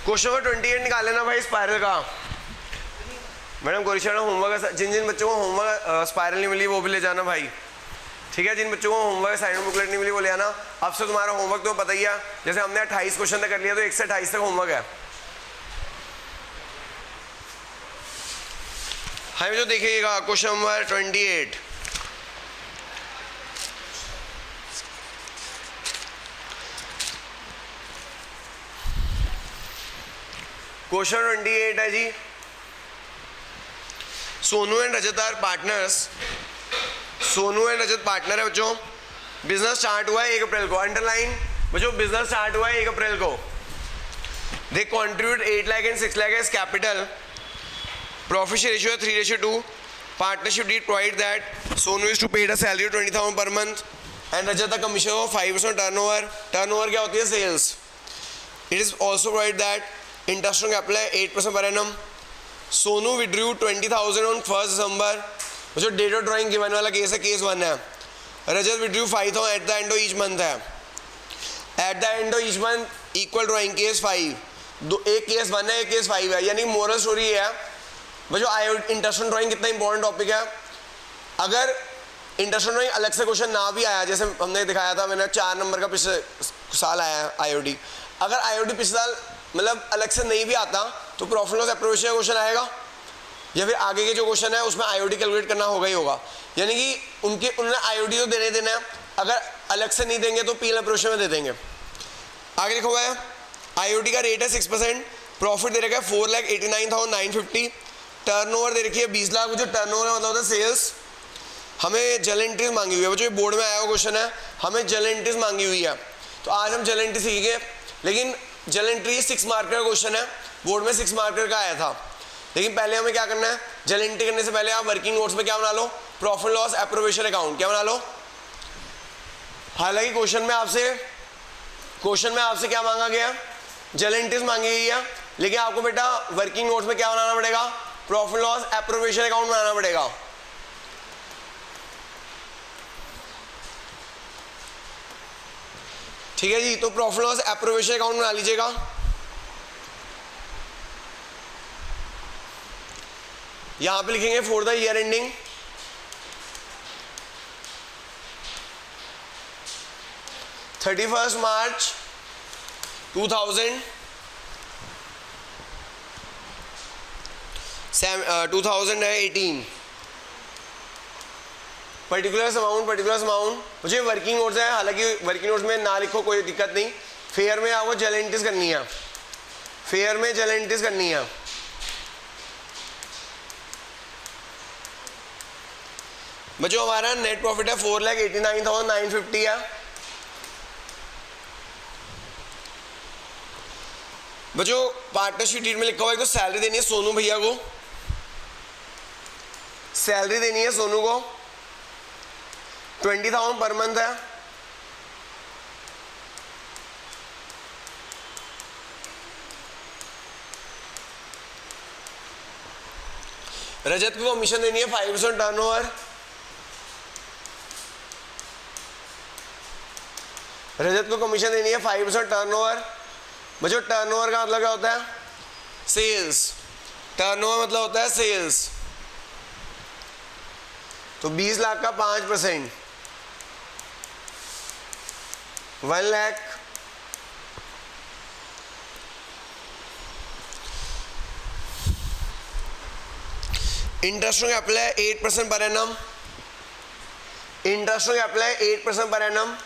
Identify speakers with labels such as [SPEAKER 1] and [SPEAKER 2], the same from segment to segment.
[SPEAKER 1] Question number 28 निकाल लेना भाई स्पाइरल का। मैडम गोरिशा होमवर्क, जिन जिन बच्चों को होमवर्क स्पाइरल नहीं मिली वो भी ले जाना भाई, ठीक है। जिन बच्चों को होमवर्क असाइनमेंट बुकलेट नहीं मिली वो ले आना। अब से तुम्हारा होमवर्क तो पता ही है, जैसे हमने 28 क्वेश्चन तक कर लिया तो 1 से 28 तक होमवर्क है। हमें जो देखिएगा क्वेश्चन नंबर 28, क्वेश्चन 28 है जी, Sonu and Rajat are partners. Sonu and Rajat partner है बच्चों। बिजनेस स्टार्ट हुआ है 1 अप्रैल को। अंडरलाइन बच्चों, बिजनेस स्टार्ट हुआ है 1 अप्रैल को। They contribute 8 lakh and 6 lakh as capital. Profit share ratio है 3:2। Partnership deed provide that Sonu is to paid a salary 20,000 per month and Rajat a commission of 5% turnover. Turnover क्या होती है? Sales. It is also provide that interest on capital है 8% per annum. Sonu withdrew 20,000 on 1 December. जो date of drawing given वाला case है, case 1 है। Rajat withdrew 5,000 at the end of each month है। At the end of each month equal drawing case 5। एक case 1 है, एक case 5 है। यानी मोरल स्टोरी है बच्चों, इंटरेस्ट ऑन ड्राइंग कितना इंपॉर्टेंट टॉपिक है। अगर इंटरेस्ट ऑन ड्राइंग अलग से क्वेश्चन ना भी आया, जैसे हमने दिखाया था, मैंने 4 नंबर का पिछले साल आया है आईओडी। अगर आईओडी पिछले साल मतलब अलग से नहीं भी आता तो प्रॉफिट लॉस एप्रोवेशन का क्वेश्चन आएगा, या फिर आगे के जो क्वेश्चन है उसमें आईओडी कैलकुलेट करना होगा ही होगा। यानी कि उन्होंने आईओडी तो देना है, अगर अलग से नहीं देंगे तो पीएल एप्रोवेशन में दे देंगे। आगे लिखा हुआ है आईओडी का रेट है 6%। प्रॉफिट दे रखा है 4,89,950। टर्नओवर दे रखी है 20 लाख। जो टर्नओवर मतलब होता है सेल्स। हमें जर्नल एंट्रीज मांगी हुई है बच्चों, बोर्ड में आया हुआ क्वेश्चन है, हमें जर्नल एंट्रीज मांगी हुई है। तो आज हम जर्नल एंट्री सीखेंगे, लेकिन जर्नल एंट्री 6 मार्कर का क्वेश्चन है, बोर्ड में 6 मार्कर का आया था। लेकिन पहले हमें क्या करना है, जर्नल एंट्री करने से पहले आप वर्किंग नोट्स में क्या बना लो? प्रॉफिट लॉस एप्रोवेशन अकाउंट क्या बना लो। हालांकि क्वेश्चन में आपसे क्या मांगा गया? जर्नल एंट्रीज मांगी गई है, लेकिन आपको बेटा वर्किंग नोट्स में क्या बनाना पड़ेगा? प्रॉफिट लॉस एप्रोवेशन अकाउंट बनाना पड़ेगा। ठीक है जी, तो प्रॉफिट लॉस एप्रोवेशन अकाउंट बना लीजिएगा। यहां पे लिखेंगे for the year ending 31 March 2018 particular amount. मुझे वर्किंग नोट्स है, हालांकि वर्किंग नोट्स में ना लिखो कोई दिक्कत नहीं। फेयर में आपको जर्नल एंट्रीज करनी है, फेयर में जर्नल एंट्रीज करनी है। बच्चों हमारा नेट प्रॉफिट है 4,89,950 है। बच्चों पार्टनरशिप डीड में लिखा हुआ है तो सैलरी देनी है सोनू भैया को, सैलरी देनी है सोनू को 20,000 पर मंथ है। रजत को कमीशन देनी है 5% टर्नओवर। रजत को कमीशन देनी है 5% टर्नओवर। बच्चों टर्नओवर का मतलब क्या होता है? सेल्स। टर्नओवर मतलब होता है सेल्स। तो 20 लाख का 5% 1 लाख। इंटरेस्ट ऑन कैपिटल है 8% per annum. Interest on capital है 8% पर एनम।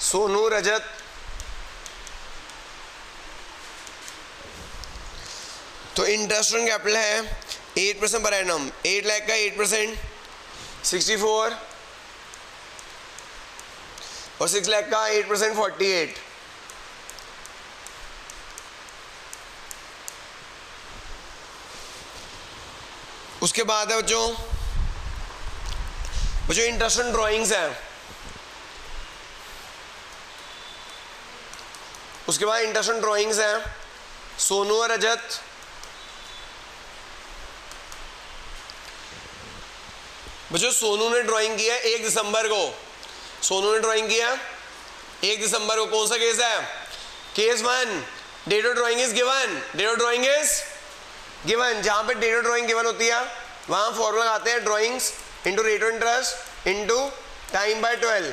[SPEAKER 1] सोनू रजत तो इंटरेस्ट ऑन कैपिटल है 8% पर एनम। 8 लाख का 8% 64 और 6 लाख का 8% 48। उसके बाद है बच्चों इंटरेस्ट ऑन ड्राइंग्स है। उसके बाद इंटरेस्ट ऑन ड्राइंग्स है। सोनू और रजत बच्चों सोनू ने ड्राइंग किया 1 दिसंबर को। सोनू ने ड्राइंग किया 1 दिसंबर को कौन सा केस है? Case 1, date of drawing is given, date of drawing is given. जहां पे डेट ऑफ ड्राइंग गिवन होती है वहां फॉर्मूला आते हैं drawings into rate of interest into time by 12।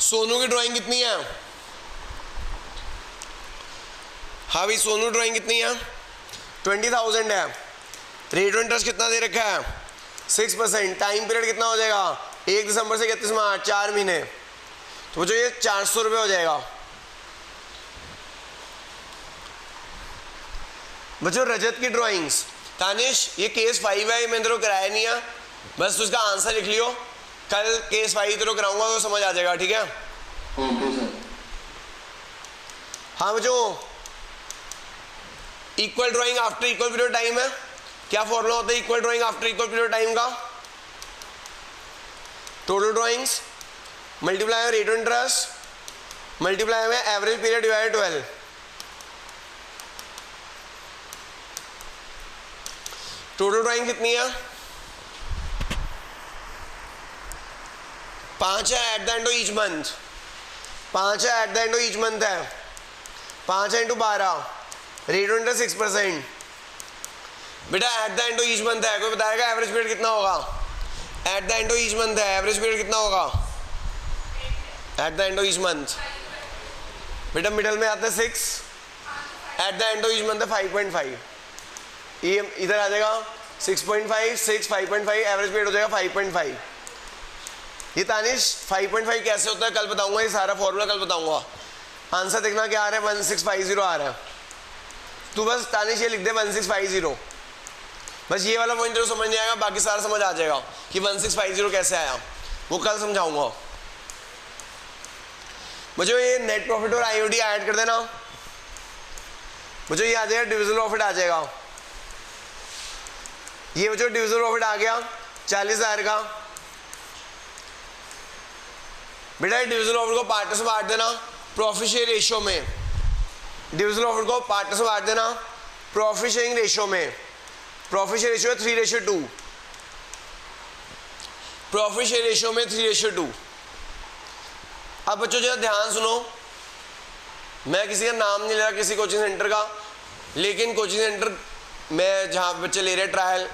[SPEAKER 1] Sonu की ड्राइंग कितनी है? हाँ भाई सोनू ड्राइंग कितनी है? 20,000 है। रेट ऑफ इंटरेस्ट कितना दे रखा है? 6%। टाइम पीरियड कितना हो जाएगा? 1 दिसंबर से 31 मार्च, 4 महीने। तो जो ये 400 रुपये हो जाएगा। बच्चों रजत की ड्राइंग्स, तानिश ये केस 5 है, मैंने तेरे को कराया नहीं है, बस उसका आंसर लिख लियो, कल केस 5 तेरे को कराऊंगा तो समझ आ जाएगा, ठीक है? हाँ बच्चों, equal drawing after equal period time है। क्या फॉर्मूला होता है equal drawing after equal period time का? Total drawings multiply rate of interest multiply में average period divide 12। Total drawing कितनी है? 5 है at the end of each month, 5 है at the end of each month है, 5 है इंटू 12, रेट ऑफ इंटरेस्ट 6%। बेटा eight the end of each month है, कोई बताएगा एवरेज पीरियड कितना होगा? Eight the end of each month है, एवरेज पीरियड कितना होगा eight the end of each month? बेटा मिडल में आता है 6, eight the end of each month है 5.5, ये इधर आ जाएगा 6.5, 6, 5.5, एवरेज पीरियड हो जाएगा 5.5। ये तानिश 5.5 कैसे होता है कल बताऊंगा, ये सारा फॉर्मूला कल बताऊंगा। आंसर देखना क्या आ रहा है, 1650 आ रहा है। तू बस तानिश ये लिख दे 1650, बस ये वाला पॉइंट तेरे को समझ नहीं आएगा, बाकी सारा समझ आ जाएगा कि 1650 कैसे आया, वो कल समझाऊंगा। मुझे ये नेट प्रॉफिट और आईओडी ऐड कर देना, मुझे ये आ जाएगा डिविजिबल प्रॉफिट आ जाएगा। ये मुझे डिविजिबल प्रॉफिट आ गया 40,000 का। बेटा डिविजिबल प्रॉफिट को पार्टनर से बांट देना प्रॉफिट शेयर रेशियो में, डिविजिबल प्रॉफिट को पार्टनर से बांट देना प्रॉफिट शेयरिंग रेशियो में। Profit share ratio 3:2, profit share ratio में 3:2। अब बच्चों जरा ध्यान सुनो, मैं किसी का नाम नहीं ले रहा किसी कोचिंग सेंटर का, लेकिन कोचिंग सेंटर में जहाँ बच्चे ले रहे हैं ट्रायल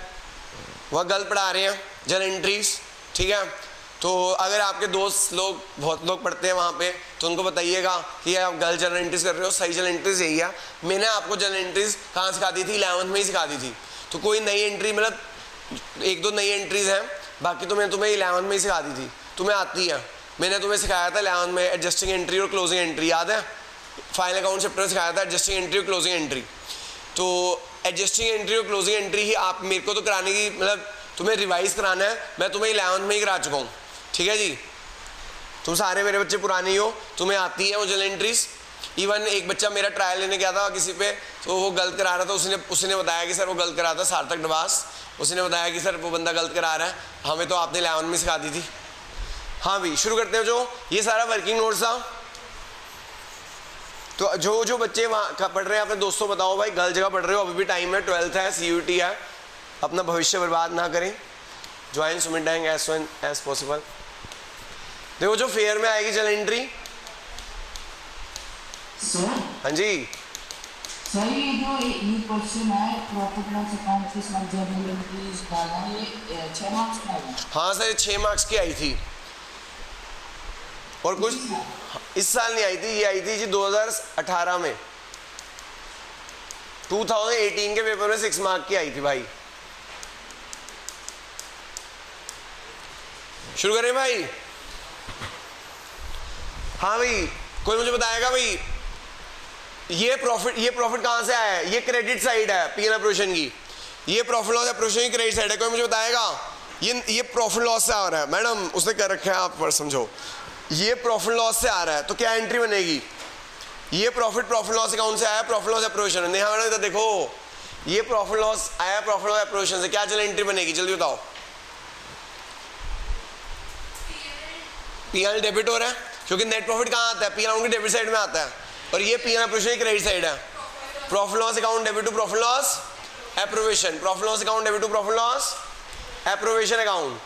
[SPEAKER 1] वह गलत पढ़ा रहे हैं जर्नल एंट्रीज, ठीक है? तो अगर आपके दोस्त लोग बहुत लोग पढ़ते हैं वहाँ पे तो उनको बताइएगा कि आप गलत जर्नल एंट्रीज कर रहे हो, सही जर्नल एंट्रीज यही है। मैंने आपको जर्नल एंट्रीज कहाँ सिखा दी थी? 11th में ही सिखा दी थी। तो कोई नई एंट्री मतलब 1-2 नई एंट्रीज हैं, बाकी तो मैंने तुम्हें 11th में ही सिखा दी थी, तुम्हें आती है। मैंने तुम्हें सिखाया था 11th में एडजस्टिंग एंट्री और क्लोजिंग एंट्री, याद है? फाइनल अकाउंट चैप्टर में सिखाया था एडजस्टिंग एंट्री और क्लोजिंग एंट्री। तो एडजस्टिंग एंट्री और क्लोजिंग एंट्री ही आप मेरे को तो कराने की मतलब तुम्हें रिवाइज कराना है, मैं तुम्हें 11th में ही करा चुका हूँ, ठीक है जी? तुम सारे मेरे बच्चे पुराने ही हो, तुम्हें आती है वो जर्नल एंट्रीज। इवन एक बच्चा मेरा ट्रायल लेने गया था किसी पे, तो वो गलत करा रहा था, उसने बताया कि सर वो गलत करा था, सार्थक डबास, उसने बताया कि सर वो बंदा गलत करा रहा है, हमें तो आपने 11th में सिखा दी थी। हाँ भी शुरू करते हैं। जो ये सारा वर्किंग नोट्स था, तो जो बच्चे वहाँ पढ़ रहे हैं अपने दोस्तों बताओ भाई गलत जगह पढ़ रहे हो, अभी भी टाइम है, 12th है, CUT है, अपना भविष्य बर्बाद ना करें। Join Sumit bank as soon as possible. देखो जो फेयर में आएगी जर्नल एंट्री, हाँ जी
[SPEAKER 2] सर ये जो एक क्वेश्चन है प्रॉफिट लॉस अकाउंट की जर्नल एंट्रीज डालना, ये 6 मार्क्स का है?
[SPEAKER 1] हाँ सर 6 मार्क्स की आई थी, और कुछ इस साल नहीं आई थी, ये आई थी जी 2018 में, 2018 के पेपर में 6 मार्क की आई थी भाई। शुरू करें भाई? हाँ भाई कोई मुझे बताएगा भाई ये प्रॉफिट कहां से आया है? ये क्रेडिट साइड है पी एंड ऑपरेशन की, ये प्रॉफिट लॉस ऑपरेशन की क्रेडिट साइड है। कोई मुझे बताएगा ये प्रॉफिट लॉस से आ रहा है? मैडम उसने कर रखा है, आप पर समझो, ये प्रॉफिट लॉस से आ रहा है, तो क्या एंट्री बनेगी? ये प्रॉफिट लॉस अकाउंट से आया, profit loss operation. Neha madam इधर देखो, ये प्रॉफिट लॉस आया प्रॉफिट लॉस ऑपरेशन से, क्या चल एंट्री बनेगी? जल्दी बताओ। पी एन डेबिट हो रहा है, क्योंकि नेट प्रॉफिट कहाँ आता है? पी एन की डेबिट साइड में आता है, और ये पी एन ऑपरेशन की क्रेडिट साइड है। Profit loss account debit to profit loss appropriation, profit loss account debit to profit loss appropriation account.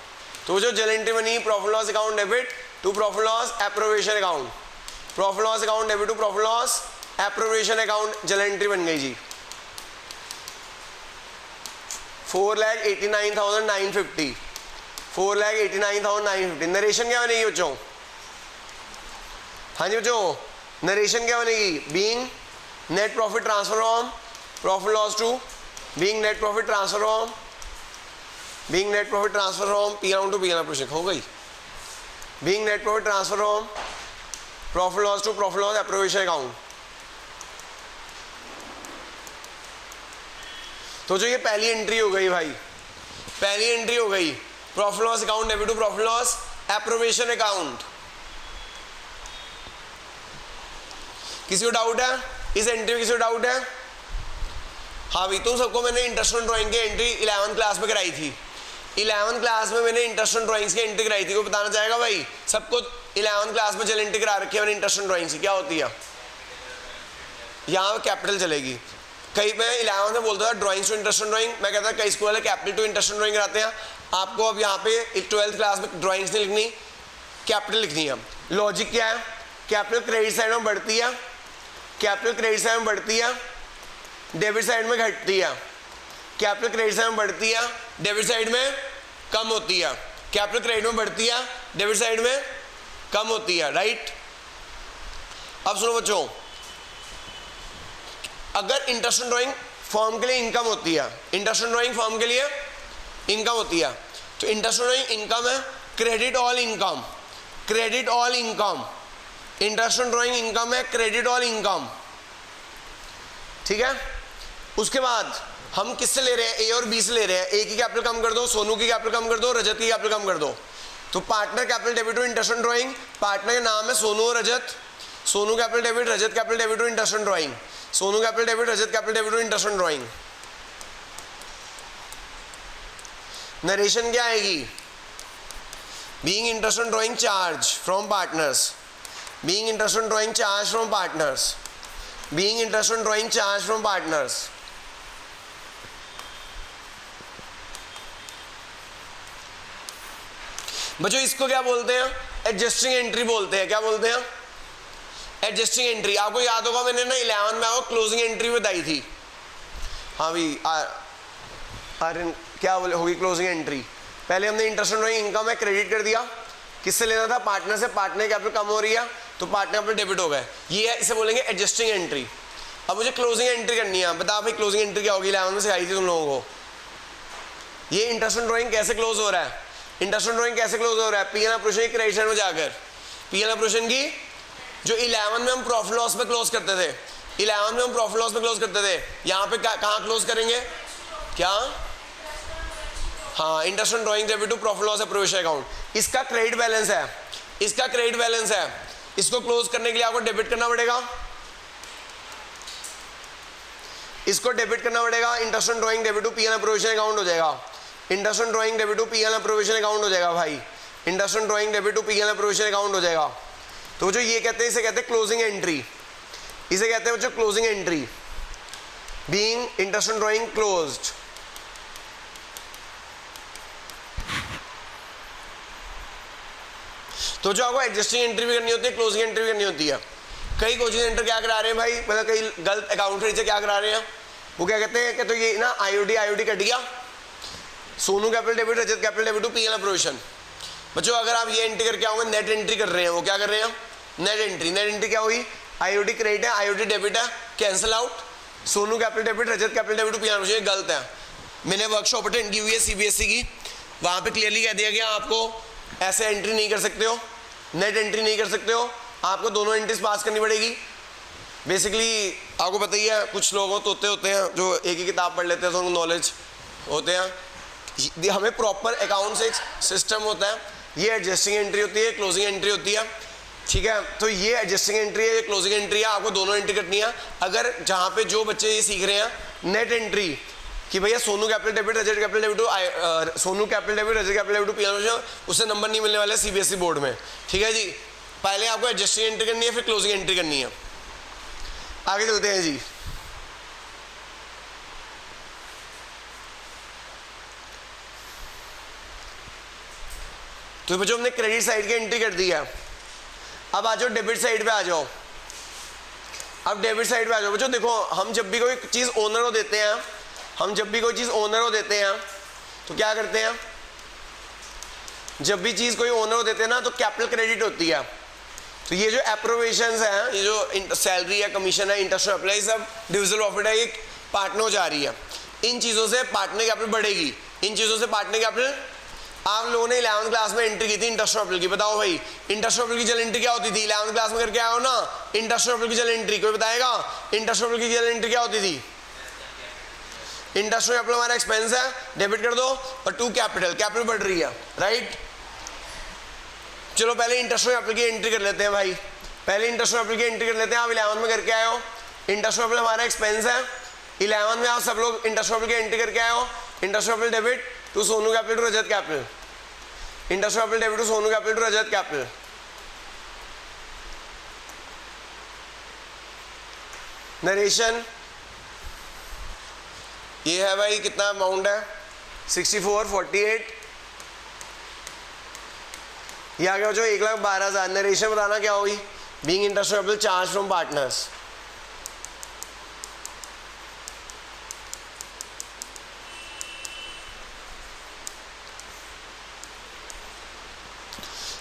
[SPEAKER 1] तो जो जर्नल एंट्री बनी profit loss account debit to profit loss appropriation account, profit loss account debit to profit loss appropriation account, general entry बन गई जी 4,89,950, 4,89,950। Narration क्या बनेगी बच्चों? हाँ जी बच्चों, नरेशन क्या बनेगी? Being net profit transfer from profit loss to being net profit transfer from being net profit transfer from P&L to P&L project हो गई। Being net profit transfer from profit loss to profit loss appropriation account. तो जो ये पहली entry हो गई भाई, पहली एंट्री हो गई profit loss account debit to profit loss appropriation account. किसी को डाउट है इस एंट्री में? किसी को डाउट है? हाँ भाई, तुम सबको मैंने इंटरेस्ट ऑन ड्राइंग की एंट्री 11th क्लास में कराई थी। 11th क्लास में मैंने इंटरेस्ट ऑन ड्राइंग्स की एंट्री कराई थी। कोई बताना चाहेगा भाई? सबको 11th क्लास में चल एंट्री करा रखी है मैंने इंटरेस्ट ऑन ड्राइंग्स की। क्या होती है? यहाँ कैपिटल चलेगी। कई मैं 11th में बोलता था drawings to interest on drawing, मैं कहता कई स्कूल वाले capital to interest on drawing कराते हैं। आपको अब यहाँ पे 12th क्लास में ड्राइंग्स नहीं लिखनी, कैपिटल लिखनी है। लॉजिक क्या है? कैपिटल क्रेडिट साइड में बढ़ती है, कैपिटल क्रेडिट साइड में बढ़ती है, डेबिट साइड में घटती है। कैपिटल क्रेडिट साइड में बढ़ती है, डेबिट साइड में कम होती है। कैपिटल क्रेडिट में बढ़ती है, डेबिट साइड में कम होती है, राइट? अब सुनो बच्चों, अगर इंटरेस्ट ऑन ड्राइंग फॉर्म के लिए इनकम होती है, इंटरेस्ट ऑन ड्राइंग फॉर्म के लिए इनकम होती है, तो इंटरेस्ट ऑन ड्राइंग इनकम है credit all income, credit all income. Interest on drawing income है क्रेडिट ऑल इनकम, ठीक है? उसके बाद हम किससे ले रहे हैं? ए और बी से ले रहे हैं। ए की कैपिटल कम कर दो, सोनू की कैपिटल कम कर दो, रजत की कैपिटल कम कर दो। तो partner capital debit to interest on drawing, partner के नाम है सोनू और Rajat. Sonu capital debit, Rajat capital debit to interest on drawing, Sonu capital debit, Rajat capital debit to interest on drawing. Narration क्या आएगी? Being interest on drawing charge from partners, being interest on drawing charge from partners, being interest on drawing charge from partners. बच्चों इसको क्या बोलते हैं? Adjusting entry बोलते हैं। क्या बोलते हैं? Adjusting entry. आपको याद होगा मैंने ना 11 में आपको क्लोजिंग एंट्री बताई थी। हाँ भाई क्या बोले होगी क्लोजिंग एंट्री? पहले हमने इंटरेस्ट ऑन ड्राइंग इनकम है क्रेडिट कर दिया, किससे लेना था? पार्टनर से। पार्टनर कैपिटल कम हो रही है तो पार्टनर कैपिटल डेबिट हो गए, ये है, इसे बोलेंगे एडजस्टिंग एंट्री। अब मुझे क्लोजिंग एंट्री करनी है। बताओ भाई क्लोजिंग एंट्री क्या होगी? 11 में सिखाई थी तुम लोगों को। ये इंटरेस्ट ऑन ड्राइंग कैसे क्लोज हो रहा है? इंटरेस्ट ऑन ड्राइंग कैसे क्लोज हो रहा है? P&L ऑपरेशन की क्रेडिट साइड में जाकर, P&L ऑपरेशन की जो 11 में हम प्रॉफिट लॉस में क्लोज करते थे, 11 में हम प्रॉफिट लॉस में क्लोज करते थे, यहाँ पे कहाँ क्लोज करेंगे? क्या? हाँ, interest on drawing debit to profit loss appropriation account. इसका क्रेडिट बैलेंस है, इसका क्रेडिट बैलेंस है, इसको क्लोज करने के लिए आपको डेबिट करना पड़ेगा, इसको डेबिट करना पड़ेगा। Interest on drawing debit to P&L appropriation account हो जाएगा, interest on drawing debit to P&L appropriation account हो जाएगा भाई, interest on drawing debit to P&L appropriation account हो जाएगा। तो जो ये कहते हैं इसे कहते हैं क्लोजिंग एंट्री, इसे कहते हैं बच्चों closing entry. Being interest on drawing closed. तो जो आपको एडजस्टिंग एंट्री भी करनी होती है, क्लोजिंग एंट्री भी करनी होती है। कई कोचिंग सेंटर क्या करा रहे हैं भाई, मतलब कई गलत अकाउंट से क्या करा रहे हैं, वो क्या कहते हैं कि तो ये ना आईओडी कट गया, Sonu capital debit, Rajat capital debit to P&L appropriation. बच्चों अगर आप ये एंट्री करके आओगे, नेट एंट्री कर रहे हैं, वो क्या कर रहे हैं? Net entry. नेट एंट्री क्या हुई? आईओडी क्रेडिट है, आईओडी डेबिट है, cancel out, Sonu capital debit, Rajat capital debit to P&L appropriation. ये गलत है। मैंने वर्कशॉप अटेंड की हुई है CBSE की, वहाँ पे क्लियरली कह दिया गया आपको ऐसे एंट्री नहीं कर सकते हो, नेट एंट्री नहीं कर सकते हो, आपको दोनों एंट्रीज पास करनी पड़ेगी। बेसिकली आपको पता ही है, कुछ लोग होते हैं जो एक ही किताब पढ़ लेते हैं तो उनको नॉलेज होते हैं। हमें प्रॉपर अकाउंट से एक सिस्टम होता है, ये एडजस्टिंग एंट्री होती है, क्लोजिंग एंट्री होती है, ठीक है? तो ये एडजस्टिंग एंट्री है, ये क्लोजिंग एंट्री है, आपको दोनों एंट्री करनी है। अगर जहाँ पे जो बच्चे ये सीख रहे हैं नेट एंट्री कि भैया Sonu capital debit, Rajat capital debit to Sonu capital debit, Rajat capital debit to P&L, उससे नंबर नहीं मिलने वाले CBSE बोर्ड में, ठीक है जी? पहले आपको एडजस्टिंग एंट्री करनी है, फिर क्लोजिंग एंट्री करनी है। आगे चलते हैं जी। तो बच्चों हमने क्रेडिट साइड की एंट्री कर दी है। अब आ जाओ डेबिट साइड पे आ जाओ। अब डेबिट साइड पे आ जाओ बच्चों। देखो हम जब भी कोई चीज़ ओनर को देते हैं, तो क्या करते हैं, जब भी चीज़ कोई ओनर को देते हैं ना तो कैपिटल क्रेडिट होती है। तो ये जो अप्रोवेशन है, ये जो सैलरी है, कमीशन है, इंटरेस्ट अप्लाई, सब डिविजिबल प्रॉफिट है, एक पार्टनर हो जा रही है। इन चीज़ों से पार्टनर कैपिटल बढ़ेगी, इन चीज़ों से पार्टनर कैपिटल। आप लोगों ने 11वीं क्लास में एंट्री की थी इंटरेस्ट कैपिटल की, बताओ भाई इंटरेस्ट कैपिटल की जल एंट्री क्या होती थी? 11वीं क्लास में करके आओ ना इंटरेस्ट कैपिटल की जल एंट्री। कोई बताएगा इंटरेस्ट कैपिटल की जल एंट्री क्या होती थी? इंटरेस्ट कैपिटल हमारा एक्सपेंस है, डेबिट कर दो, और टू कैपिटल बढ़ रही है, राइट। चलो पहले इंटरेस्ट कैपिटल की एंट्री कर लेते हैं भाई, पहले इंटरेस्ट कैपिटल की एंट्री कर लेते हैं। आप 11 में करके आए हो, इंटरेस्ट कैपिटल हमारा एक्सपेंस है। 11 में आप सब लोग इंटरेस्ट कैपिटल की एंट्री करके आए हो। Interest capital debit to Sonu capital to Rajat capital, interest capital debit to Sonu capital to Rajat capital. Narration ये है भाई, कितना अमाउंट है? 6448। ये आ गया जो 1,12,000। नरेशन बताना क्या होगी? Being interest capital charge from partners.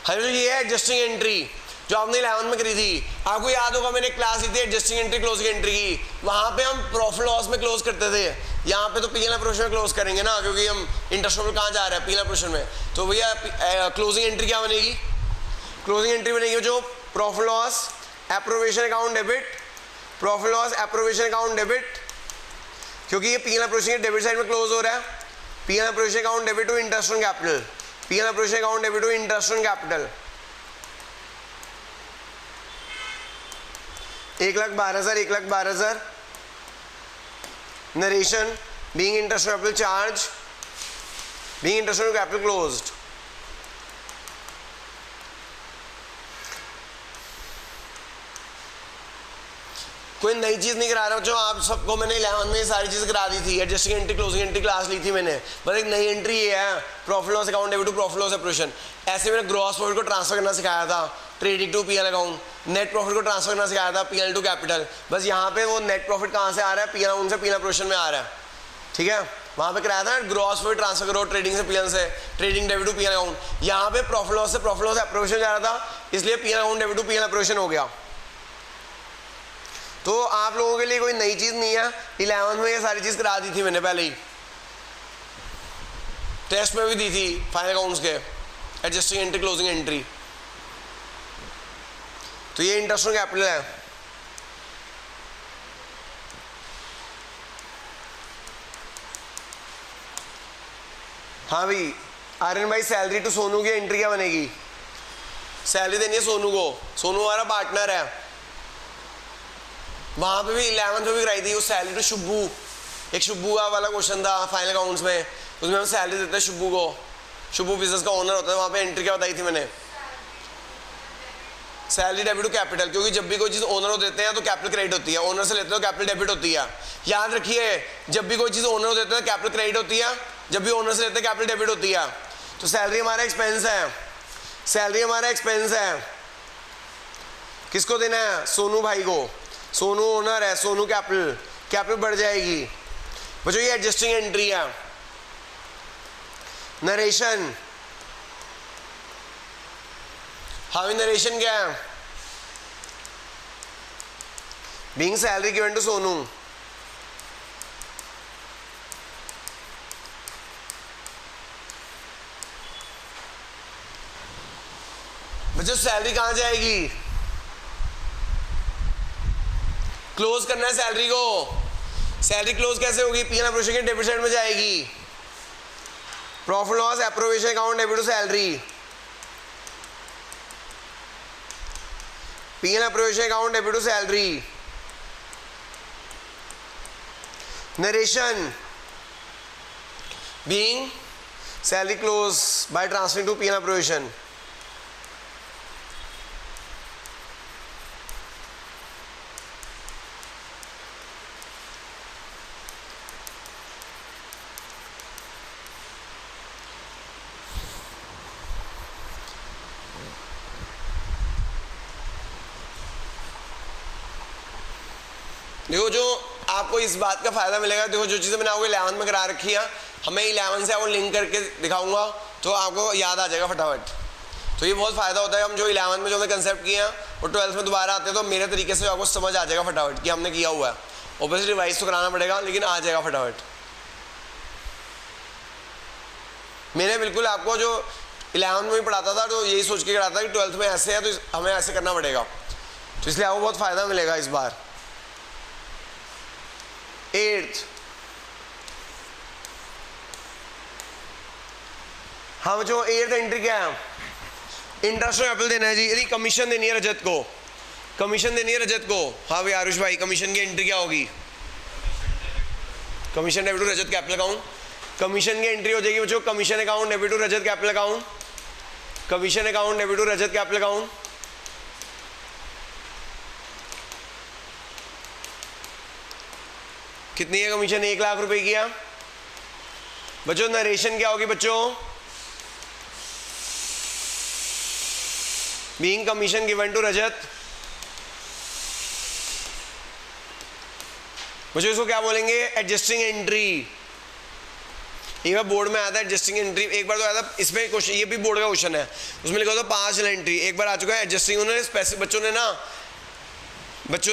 [SPEAKER 1] हाँ जो ये है एडजस्टिंग एंट्री जो आपने 11 में करी थी। आपको याद होगा मैंने क्लास ली थी एडजस्टिंग एंट्री क्लोजिंग एंट्री की। वहाँ पे हम प्रॉफिट लॉस में क्लोज करते थे, यहाँ पे तो पीएनएल पोर्शन में क्लोज करेंगे ना, क्योंकि हम इंटरेस्ट कैपिटल कहाँ जा रहा है? पीएनएल पोर्शन में। तो भैया क्लोजिंग एंट्री क्या बनेगी? क्लोजिंग एंट्री बनेगी जो profit loss appropriation account debit, profit loss appropriation account debit, क्योंकि ये पीएनएल पोर्शन के डेबिट साइड में क्लोज हो रहा है। PNL portion account debit to interest on capital, PNL portion account debit to interest on capital. 1,12,000 1,12,000। Narration being interest capital charge, being interest on capital closed. कोई नई चीज़ नहीं करा रहा बच्चों, आप सबको मैंने 11 में सारी चीज़ करा दी थी। Adjusting entry closing entry class ली थी मैंने, बस एक नई एंट्री ये है profit loss account debit to profit loss operation. ऐसे मैंने ग्रॉस प्रॉफिट को ट्रांसफर करना सिखाया था, trading to PL account, net profit को ट्रांसफर करना सिखाया था, पीएल टू कैपिटल। बस यहाँ पे वो नेट प्रॉफिट कहाँ से आ रहा है? पीएल अकाउंट से पीएल ऑपरेशन में आ रहा है, ठीक है। वहाँ पे कराया था ग्रॉस प्रॉफिट ट्रांसफर करो ट्रेडिंग से पीएल से, trading debit to PL account. यहाँ पे प्रॉफिट लॉस से प्रॉफिट लॉस ऑपरेशन जा रहा था, इसलिए PL account debit to PL operation हो गया। तो आप लोगों के लिए कोई नई चीज़ नहीं है, 11 में ये सारी चीज़ करा दी थी मैंने पहले ही, टेस्ट में भी दी थी फाइनल अकाउंट्स के, एडजस्टिंग एंट्री क्लोजिंग एंट्री। तो ये इंटरेस्ट ऑन कैपिटल है। हाँ भाई आर्यन भाई, सैलरी टू सोनू की एंट्री क्या बनेगी? सैलरी देनी है सोनू को, सोनू हमारा पार्टनर है। वहाँ पे भी 11 में भी कराई थी वो सैलरी टू शुब्बू। एक शुब्बू वाला क्वेश्चन था फाइनल अकाउंट्स में, उसमें हम सैलरी देते हैं शुब्बू को। शुब्बू बिजनेस का ओनर होता है, वहाँ पे एंट्री क्या बताई थी मैंने? सैलरी डेबिट टू कैपिटल, क्योंकि जब भी कोई चीज़ ओनर को देते हैं तो कैपिटल क्रेडिट होती है, ओनर से लेते हो कैपिटल डेबिट होती है। याद रखिए जब भी कोई चीज़ ओनर को देते हैं कैपिटल क्रेडिट होती है, जब भी ओनर से लेते हैं कैपिटल डेबिट होती है। तो सैलरी हमारा एक्सपेंस है, सैलरी हमारा एक्सपेंस है। किसको देना है? सोनू भाई को। सोनू ओनर है, सोनू कैपिटल, कैपिटल बढ़ जाएगी बच्चों। ये एडजस्टिंग एंट्री है। नरेशन, हाँ नरेशन क्या है? Being salary given to Sonu. बच्चों सैलरी कहां जाएगी? क्लोज करना है सैलरी को। सैलरी क्लोज कैसे होगी? पीएनएल ऑपरेशन के डेबिट साइड में जाएगी। Profit loss appropriation account debit to salary, PNL operation account debit to salary. Narration being salary close by transferring to PNL operation. देखो जो आपको इस बात का फायदा मिलेगा, देखो जो चीज़ें मैंने आपको 11 में करा रखी है, हमें 11 से आपको लिंक करके दिखाऊंगा तो आपको याद आ जाएगा फटाफट। तो ये बहुत फ़ायदा होता है, हम जो 11 में जो हमने कंसेप्ट किए हैं और 12th में दोबारा आते हैं तो मेरे तरीके से आपको समझ आ जाएगा फटाफट कि हमने किया हुआ है। ऑब्वियसली रिवाइज तो कराना पड़ेगा लेकिन आ जाएगा फटाफट। मैंने बिल्कुल आपको जो 11 में भी पढ़ाता था तो यही सोच के कराता था कि 12th में ऐसे है तो हमें ऐसे करना पड़ेगा, तो इसलिए आपको बहुत फ़ायदा मिलेगा इस बार। 8th, हाँ बच्चों 8th एंट्री क्या है? इंटरेस्ट ऑन कैपिटल देना है जी, यदि कमीशन देनी है रजत को, कमीशन देनी है रजत को। हाँ भाई आरुष भाई, कमीशन की एंट्री क्या होगी? Commission debit to Rajat capital account. Commission की एंट्री हो जाएगी बच्चों commission account debit to Rajat capital account, commission account debit to Rajat capital account. कितनी है कमीशन? 1 लाख रुपए की है बच्चों। नरेशन क्या होगी बच्चों? बीइंग कमीशन गिवन टू रजत। बच्चों इसको क्या बोलेंगे? Adjusting entry. एक बार बोर्ड में आया था एडजस्टिंग एंट्री, एक बार तो आया था इसमें क्वेश्चन, ये भी बोर्ड का क्वेश्चन है, उसमें लिखा था 5 एंट्री। एक बार आ चुका है एडजस्टिंग, उन्होंने स्पेसिफिक बच्चों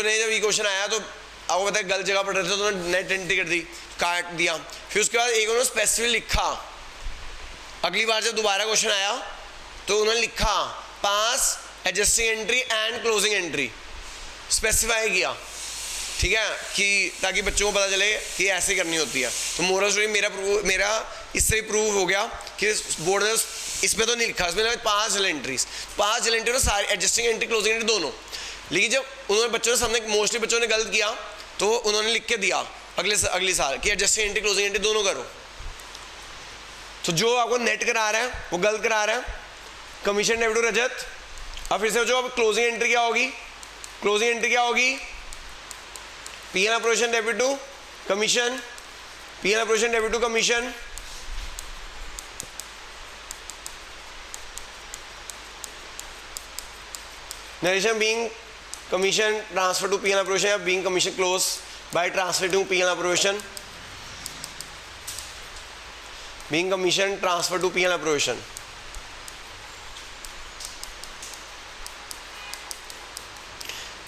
[SPEAKER 1] ने जब ये क्वेश्चन आया तो आपको पता है गलत जगह पढ़ रहे थे तो उन्होंने नेट एंट्री कर दी, काट दिया। फिर उसके बाद एक उन्होंने स्पेसिफिक लिखा, अगली बार जब दोबारा क्वेश्चन आया तो उन्होंने लिखा 5 adjusting entry and closing entry, specify किया, ठीक है, कि ताकि बच्चों को पता चले कि ऐसे करनी होती है। तो मोरल स्टोरी मेरा इससे ही प्रूव हो गया कि बोर्ड ने इसमें तो नहीं लिखा, इसमें 5 एंट्रीज, 5 एंट्री सारी एडजस्टिंग एंट्री क्लोजिंग एंट्री दोनों। लेकिन जब उन्होंने बच्चों के सामने मोस्टली बच्चों ने गलत किया तो उन्होंने लिख के दिया अगली साल कि एडजस्टिंग एंट्री क्लोजिंग एंट्री दोनों करो। तो जो आपको नेट करा रहा है वो गलत करा रहा है। कमीशन डेबिट टू रजत। अब फिर से जो अब क्लोजिंग एंट्री क्या होगी? क्लोजिंग एंट्री क्या होगी? PN operation debit to commission, PN operation debit to commission. Narration being commission transfer to PN operation या being commission close by transfer to PN operation, being commission transfer to PN operation.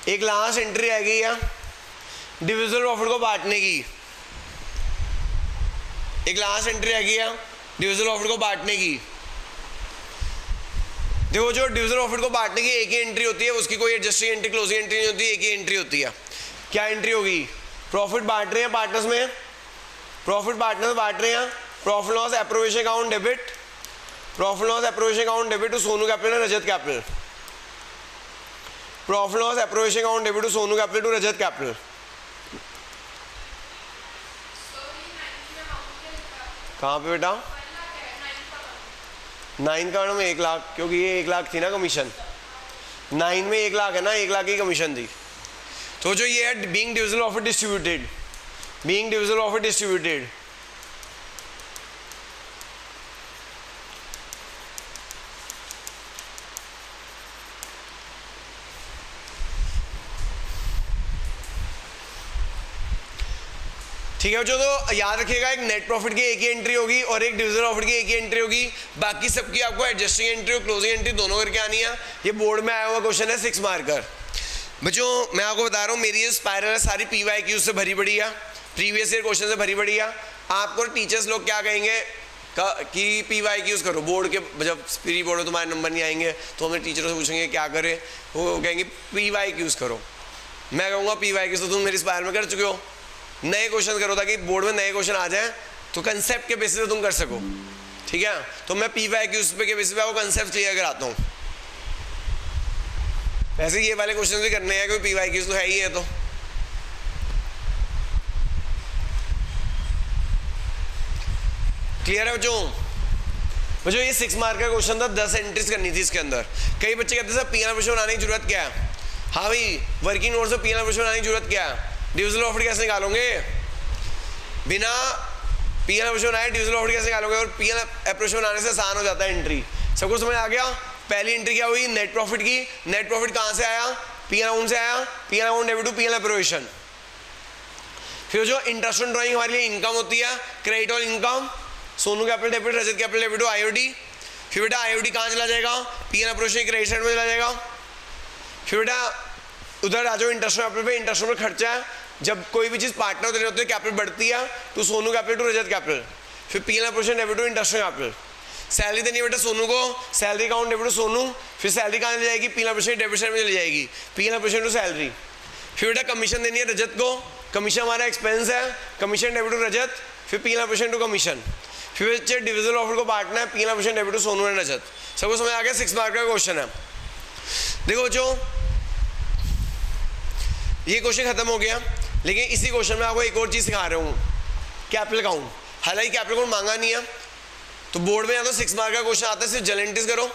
[SPEAKER 1] एक last entry आ गई है divisible profit को बांटने की। एक last entry आ गई है डिविजिबल प्रॉफिट को बांटने की। देखो जो डिविजिबल प्रॉफिट को बांटने की एक ही एंट्री होती है, उसकी कोई एडजस्टिंग एंट्री क्लोजिंग एंट्री नहीं होती, एक ही एंट्री होती है। क्या एंट्री होगी? प्रॉफिट बांट रहे हैं पार्टनर्स में, प्रॉफिट पार्टनर्स बांट रहे हैं, profit loss appropriation account debit, profit loss appropriation account debit to Sonu capital and Rajat capital, profit loss appropriation account debit to Sonu capital to Rajat capital. कहाँ पे बेटा? 9 का में 1 लाख, क्योंकि ये 1 लाख थी ना कमीशन, 9 में 1 लाख है ना, 1 लाख की कमीशन थी। तो जो ये है being divisible profit distributed, being divisible profit distributed. ठीक है बच्चों, तो याद रखिएगा एक नेट प्रॉफिट की एक ही एंट्री होगी और एक डिविजिबल प्रॉफिट की एक ही एंट्री होगी, बाकी सबकी आपको एडजस्टिंग एंट्री और क्लोजिंग एंट्री दोनों करके आनी है। ये बोर्ड में आया हुआ क्वेश्चन है 6 मार्कर। बच्चों मैं आपको बता रहा हूँ मेरी ये स्पाइरल है सारी PYQ से भरी पड़ी है, प्रीवियस ईयर क्वेश्चन से भरी पड़ी है। आपको टीचर्स लोग क्या कहेंगे कि PYQs करो, बोर्ड के जब प्री बोर्ड में तुम्हारे नंबर नहीं आएंगे तो हमें टीचरों से पूछेंगे क्या करें, वो कहेंगे PYQs करो। मैं कहूँगा PYQs तो तुम मेरी स्पाइरल में कर चुके हो, नए क्वेश्चन करो ताकि बोर्ड में नए क्वेश्चन आ जाए तो कंसेप्ट के बेसिस पे तुम कर सको, ठीक है। तो मैं PYQs पे के बेसिस पे आपको कंसेप्ट क्लियर कराता हूँ। वैसे ये वाले क्वेश्चन भी करने हैं क्योंकि PYQs तो है ही है। तो क्लियर है बच्चों ये 6 मार्क का क्वेश्चन था, 10 एंट्रीज करनी थी इसके अंदर। कई बच्चे कहते हैं पीएनआर ऑपरेशन बनाने की जरूरत क्या है? हाँ भाई वर्किंग नोट से पीएनआर ऑपरेशन बनाने की जरूरत क्या है? डिविजिबल प्रॉफिट कैसे निकालोगे? बिना पीएनआर ऑपरेशन बनाए डिविजिबल प्रॉफिट कैसे निकालोगे? और पीएनआर ऑपरेशन बनाने से आसान हो जाता है एंट्री। सबको समझ आ गया? पहली एंट्री क्या हुई? नेट प्रॉफिट की। नेट प्रॉफिट कहाँ से आया? पीएनआर अकाउंट से आया, PNR account debit to PNR operation. फिर जो इंटरेस्ट ऑन ड्राइंग हमारे लिए इनकम होती है, क्रेडिट और income, Sonu capital debit, Rajat capital debit to IOD. फिर बेटा आईओडी कहाँ चला जाएगा, P N approach credit side में चला जाएगा। फिर बेटा उधर आ जाओ इंटरेस्ट कैपिटल पे, इंटरेस्ट में खर्चा है, जब कोई भी चीज़ पार्टनर उधर होते हैं कैपिटल बढ़ती है तो Sonu capital to Rajat capital. फिर P N approach debit to interest capital. Salary देनी है बेटा सोनू को, salary account debit to Sonu. फिर सैलरी कहाँ चली जाएगी, P N approach debit side में चली जाएगी, P N approach to salary. फिर बेटा कमीशन देनी है रजत को, कमीशन हमारा एक्सपेंस है, कमीशन डेबिट टू रजत। फिर P N approach to commission. फिर बच्चे डिविजन प्रॉफिट को बांटना है, P N approach debit to Sonu and Rajat. सबको समझ आ गया, 6 मार्क का क्वेश्चन है। देखो बच्चों ये क्वेश्चन खत्म हो गया, लेकिन इसी क्वेश्चन में आपको एक और चीज़ सिखा रहा हूँ, कैपिटल अकाउंट। हालांकि कैपिटल अकाउंट मांगा नहीं है, तो बोर्ड में या तो 6 मार्क का क्वेश्चन आता है सिर्फ जनरल एंट्रीज करो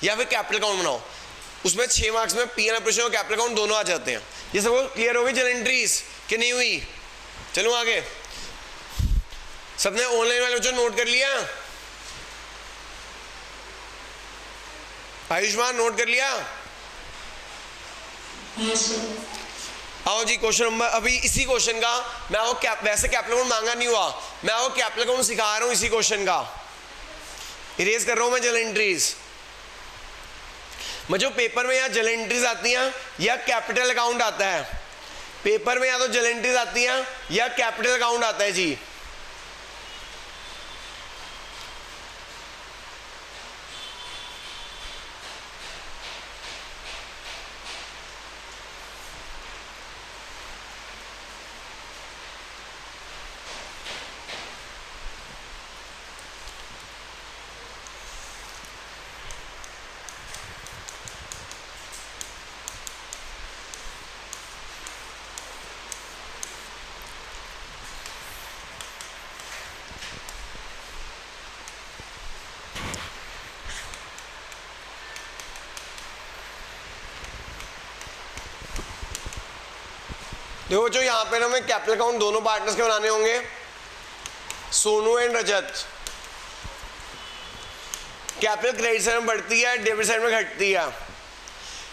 [SPEAKER 1] या फिर कैपिटल अकाउंट बनाओ, उसमें 6 मार्क्स में पी एन अप्रोच और कैपिटल अकाउंट दोनों आ जाते हैं। ये सबको क्लियर हो गई जनरल एंट्रीज कि नहीं हुई? चलो आगे। सबने ऑनलाइन वाले बच्चों नोट कर लिया? आयुष्मान नोट कर लिया? आओ जी क्वेश्चन नंबर, अभी इसी क्वेश्चन का मैं आपको वैसे कैपिटल अकाउंट मांगा नहीं हुआ, मैं आपको कैपिटल अकाउंट सिखा रहा हूं इसी क्वेश्चन का। इरेज कर रहा हूं मैं जनरल एंट्रीज। जो पेपर में या जनरल एंट्रीज आती हैं या कैपिटल अकाउंट आता है, पेपर में या तो जनरल एंट्रीज आती हैं या कैपिटल अकाउंट आता है जी। देखो जो यहाँ पे ना हमें कैपिटल अकाउंट दोनों पार्टनर्स के बनाने होंगे, Sonu and Rajat. Capital credit side में बढ़ती है, डेबिट साइड में घटती है।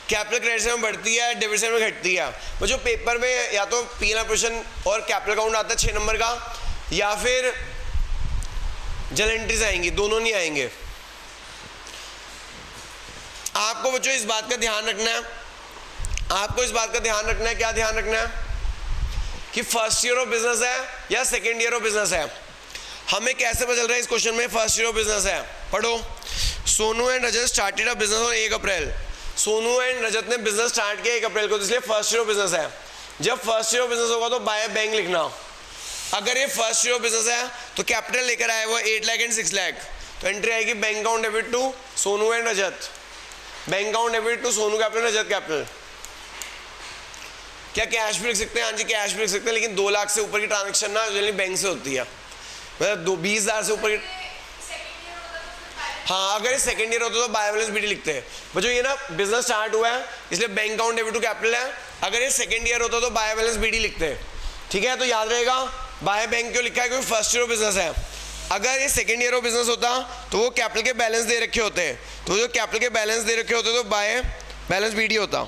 [SPEAKER 1] कैपिटल क्रेडिट साइड में बढ़ती है, डेबिट साइड में घटती है। वो जो पेपर में या तो पी एन अप्रोच और कैपिटल अकाउंट आता है 6 नंबर का, या फिर जनरल एंट्रीज आएंगी, दोनों नहीं आएंगे। आपको बच्चों इस बात का ध्यान रखना है, आपको इस बात का ध्यान रखना है, क्या ध्यान रखना है कि फर्स्ट ईयर ऑफ बिजनेस है या सेकेंड ईयर ऑफ बिजनेस है। हमें कैसे पता चल रहा है इस क्वेश्चन में फर्स्ट ईयर ऑफ बिजनेस है? पढ़ो, Sonu and Rajat started a business on 1 April. Sonu and Rajat ने बिजनेस स्टार्ट किया 1 अप्रैल को, तो इसलिए फर्स्ट ईयर ऑफ बिजनेस है। जब फर्स्ट ईयर ऑफ बिजनेस होगा तो बाय बैंक लिखना। अगर ये फर्स्ट ईयर ऑफ बिजनेस है तो कैपिटल लेकर आए वो 8 लाख एंड 6 लाख, तो एंट्री आएगी bank account debit to Sonu and Rajat, bank account debit to Sonu capital Rajat capital. क्या कैश भी लिख सकते हैं? हाँ जी कैश भी लिख सकते हैं, लेकिन 2 लाख से ऊपर की ट्रांजेक्शन ना यूजुअली बैंक से होती है, मतलब 20,000 से ऊपर की। हाँ अगर ये सेकेंड ईयर होता तो बाय बैलेंस बीडी लिखते हैं। बच्चों ये ना बिजनेस स्टार्ट हुआ है इसलिए bank account debit to capital है। अगर ये सेकेंड ईयर होता तो बाय बैलेंस बीडी लिखते हैं, ठीक है? तो याद रहेगा बाय बैंक क्यों लिखा है, क्योंकि फर्स्ट ईयर ऑफ बिजनेस है। अगर ये सेकेंड ईयर ऑफ बिजनेस होता तो वो कैपिटल के बैलेंस दे रखे होते हैं, तो जो कैपिटल के बैलेंस दे रखे होते तो बाय बैलेंस बीडी होता।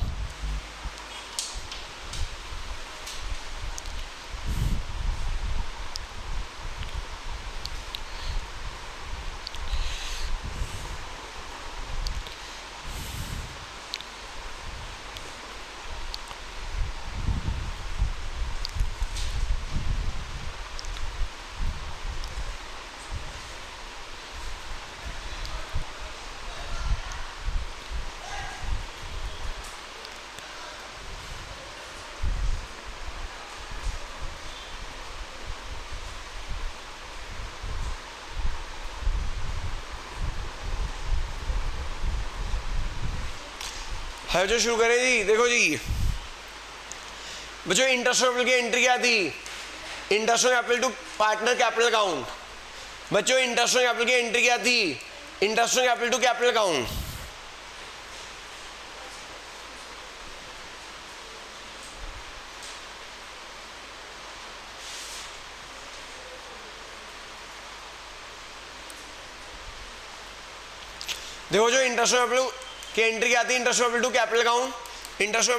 [SPEAKER 1] है जो शुरू करें जी। देखो जी बच्चों इंटरेस्ट कैपिटल की एंट्री क्या थी? Interest capital to partner capital account. बच्चों इंटरेस्ट कैपिटल की एंट्री क्या थी? Interest capital to capital account. देखो जो इंटरेस्ट कैपिटल की एंट्री क्या थी? Interest capital to capital account. Interest